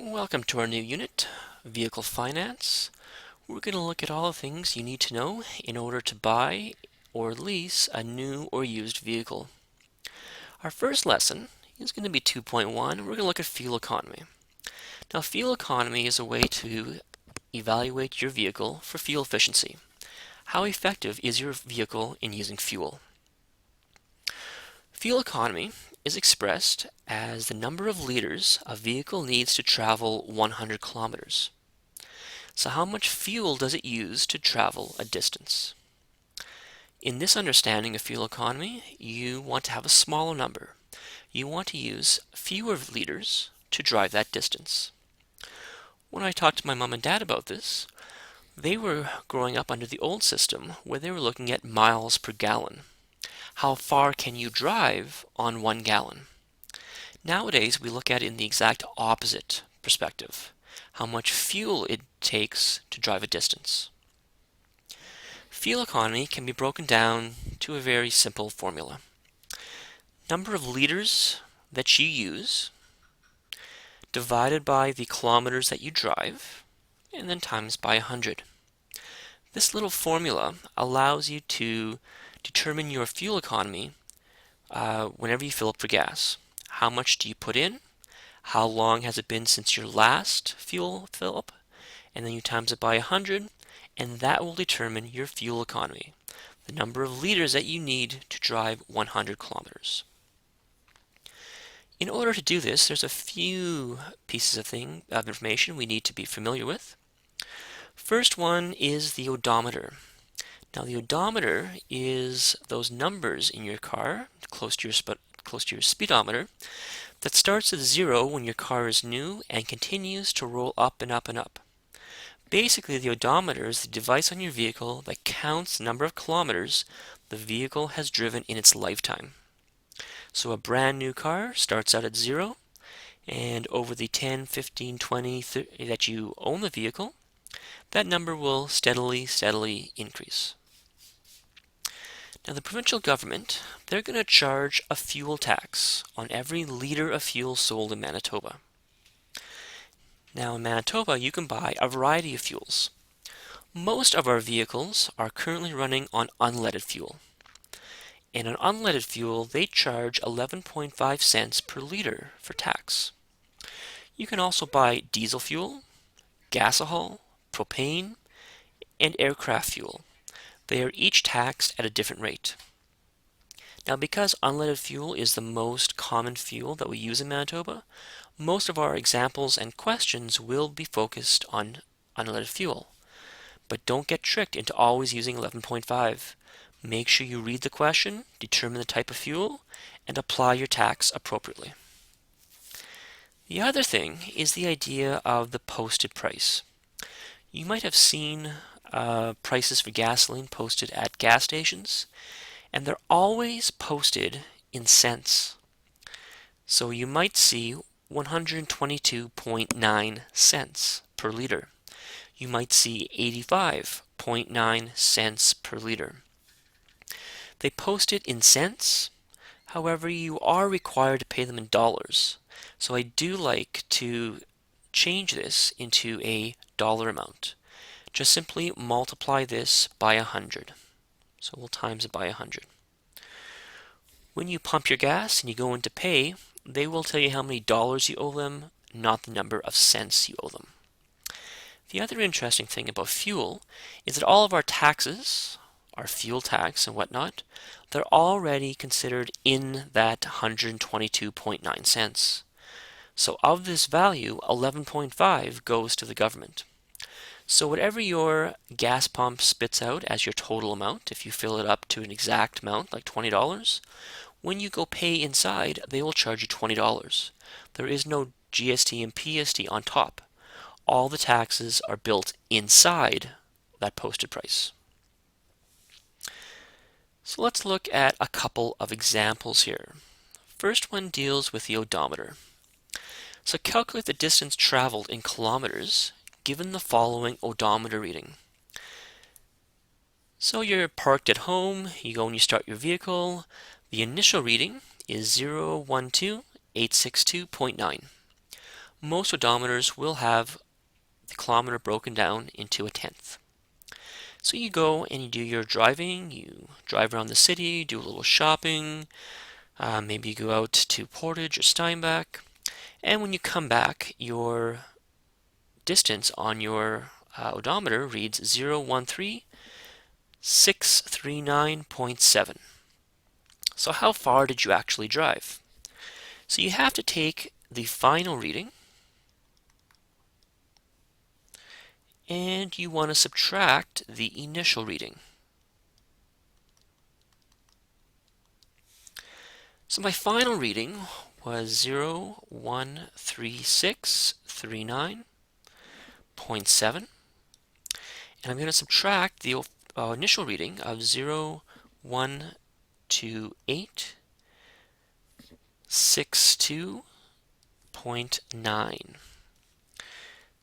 Welcome to our new unit, Vehicle Finance. We're going to look at all the things you need to know in order to buy or lease a new or used vehicle. Our first lesson is going to be 2.1. We're going to look at fuel economy. Now, fuel economy is a way to evaluate your vehicle for fuel efficiency. How effective is your vehicle in using fuel? Fuel economy is expressed as the number of liters a vehicle needs to travel 100 kilometers. So how much fuel does it use to travel a distance? In this understanding of fuel economy, you want to have a smaller number. You want to use fewer liters to drive that distance. When I talked to my mom and dad about this, they were growing up under the old system where they were looking at miles per gallon. How far can you drive on 1 gallon? Nowadays, we look at it in the exact opposite perspective. How much fuel it takes to drive a distance. Fuel economy can be broken down to a very simple formula. Number of liters that you use divided by the kilometers that you drive, and then times by 100. This little formula allows you to determine your fuel economy whenever you fill up for gas. How much do you put in? How long has it been since your last fuel fill up? And then you times it by 100, and that will determine your fuel economy, the number of liters that you need to drive 100 kilometers. In order to do this, there's a few pieces of information we need to be familiar with. First one is the odometer. Now the odometer is those numbers in your car, close to your speedometer, that starts at 0 when your car is new and continues to roll up and up and up. Basically, the odometer is the device on your vehicle that counts the number of kilometers the vehicle has driven in its lifetime. So a brand new car starts out at 0, and over the 10, 15, 20 that you own the vehicle, that number will steadily increase. Now the provincial government, they're going to charge a fuel tax on every liter of fuel sold in Manitoba. Now in Manitoba, you can buy a variety of fuels. Most of our vehicles are currently running on unleaded fuel. And on unleaded fuel, they charge 11.5 cents per liter for tax. You can also buy diesel fuel, gasohol, propane, and aircraft fuel. They are each taxed at a different rate. Now, because unleaded fuel is the most common fuel that we use in Manitoba, most of our examples and questions will be focused on unleaded fuel. But don't get tricked into always using 11.5. Make sure you read the question, determine the type of fuel, and apply your tax appropriately. The other thing is the idea of the posted price. You might have seen prices for gasoline posted at gas stations, and they're always posted in cents. So you might see 122.9 cents per liter. You might see 85.9 cents per liter. They post it in cents. However, you are required to pay them in dollars. So I do like to change this into a dollar amount. Just simply multiply this by 100. So we'll times it by 100. When you pump your gas and you go in to pay, they will tell you how many dollars you owe them, not the number of cents you owe them. The other interesting thing about fuel is that all of our taxes, our fuel tax and whatnot, they're already considered in that 122.9 cents. So of this value, 11.5 goes to the government. So whatever your gas pump spits out as your total amount, if you fill it up to an exact amount, like $20, when you go pay inside, they will charge you $20. There is no GST and PST on top. All the taxes are built inside that posted price. So let's look at a couple of examples here. First one deals with the odometer. So calculate the distance traveled in kilometers given the following odometer reading. So you're parked at home, you go and you start your vehicle. The initial reading is 012,862.9. Most odometers will have the kilometer broken down into a tenth. So you go and you do your driving, you drive around the city, do a little shopping, maybe you go out to Portage or Steinbach, and when you come back, your distance on your odometer reads 013,639.7. So how far did you actually drive? So you have to take the final reading and you want to subtract the initial reading. So my final reading was 013,639.7, and I'm going to subtract the initial reading of 0.12862.9.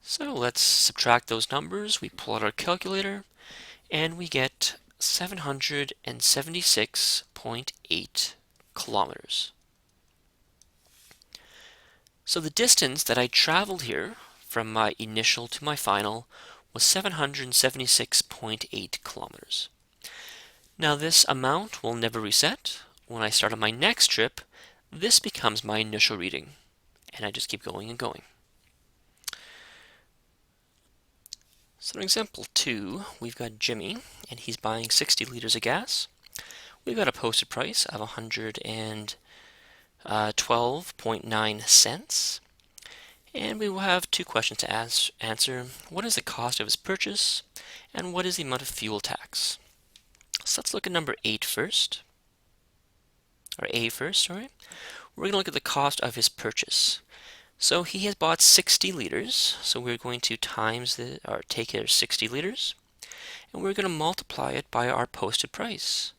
So let's subtract those numbers. We pull out our calculator and we get 776.8 kilometers. So the distance that I traveled here from my initial to my final was 776.8 kilometers. Now this amount will never reset. When I start on my next trip, this becomes my initial reading, and I just keep going and going. So in example 2, we've got Jimmy, and he's buying 60 liters of gas. We've got a posted price of 112.9 cents. And we will have two questions to answer. What is the cost of his purchase? And what is the amount of fuel tax? So let's look at number 8 first. Or A first, sorry. We're going to look at the cost of his purchase. So he has bought 60 liters. So we're going to take our 60 liters. And we're going to multiply it by our posted price,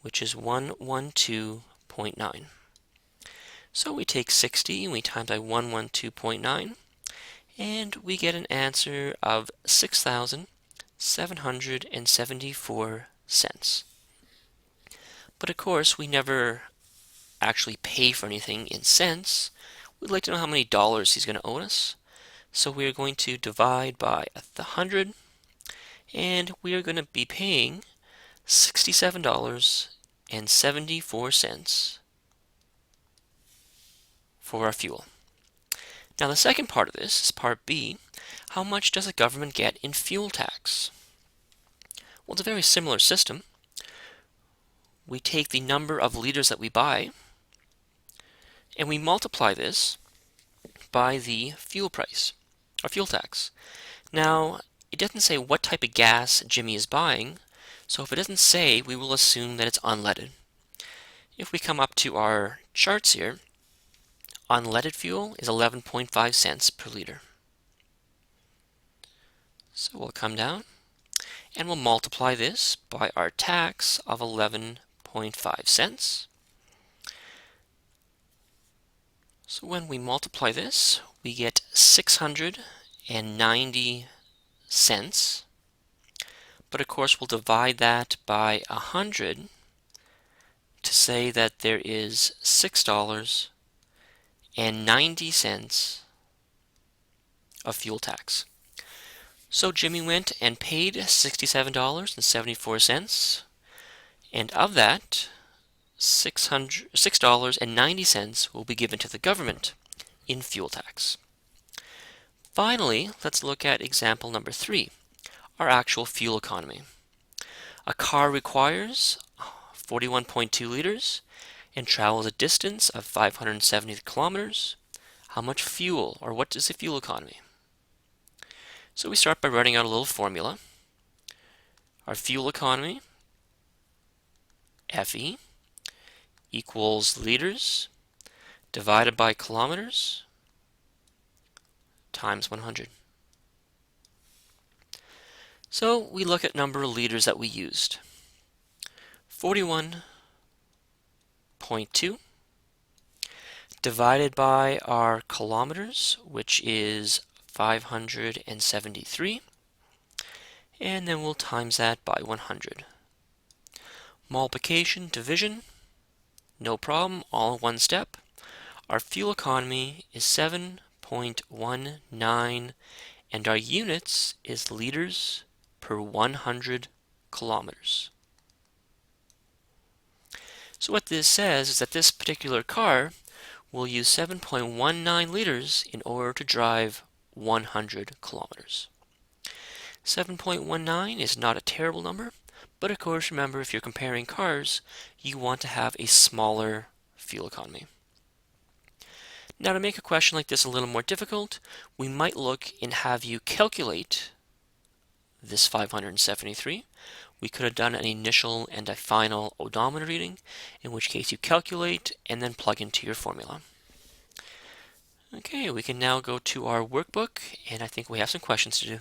which is 112.9. So we take 60 and we times by 112.9, and we get an answer of 6,774 cents. But of course, we never actually pay for anything in cents. We'd like to know how many dollars he's going to owe us. So we're going to divide by 100, and we are going to be paying $67.74 for our fuel. Now the second part of this is part B. How much does the government get in fuel tax? Well, it's a very similar system. We take the number of liters that we buy and we multiply this by the fuel price, or fuel tax. Now, it doesn't say what type of gas Jimmy is buying, so if it doesn't say, we will assume that it's unleaded. If we come up to our charts here, unleaded fuel is 11.5 cents per liter. So we'll come down and we'll multiply this by our tax of 11.5 cents. So when we multiply this, we get 690 cents. But of course, we'll divide that by 100 to say that there is $6.90 of fuel tax. So Jimmy went and paid $67.74, and of that, $6.90 will be given to the government in fuel tax. Finally, let's look at example number 3, our actual fuel economy. A car requires 41.2 liters and travels a distance of 570 kilometers. How much fuel, or what is the fuel economy? So we start by writing out a little formula. Our fuel economy, Fe, equals liters divided by kilometers times 100. So we look at number of liters that we used. 41.2 divided by our kilometers, which is 573, and then we'll times that by 100. Multiplication, division, no problem, all in one step. Our fuel economy is 7.6 7.19, and our units is liters per 100 kilometers. So what this says is that this particular car will use 7.19 liters in order to drive 100 kilometers. 7.19 is not a terrible number, but of course remember, if you're comparing cars, you want to have a smaller fuel economy. Now, to make a question like this a little more difficult, we might look and have you calculate this 573. We could have done an initial and a final odometer reading, in which case you calculate and then plug into your formula. Okay, we can now go to our workbook, and I think we have some questions to do.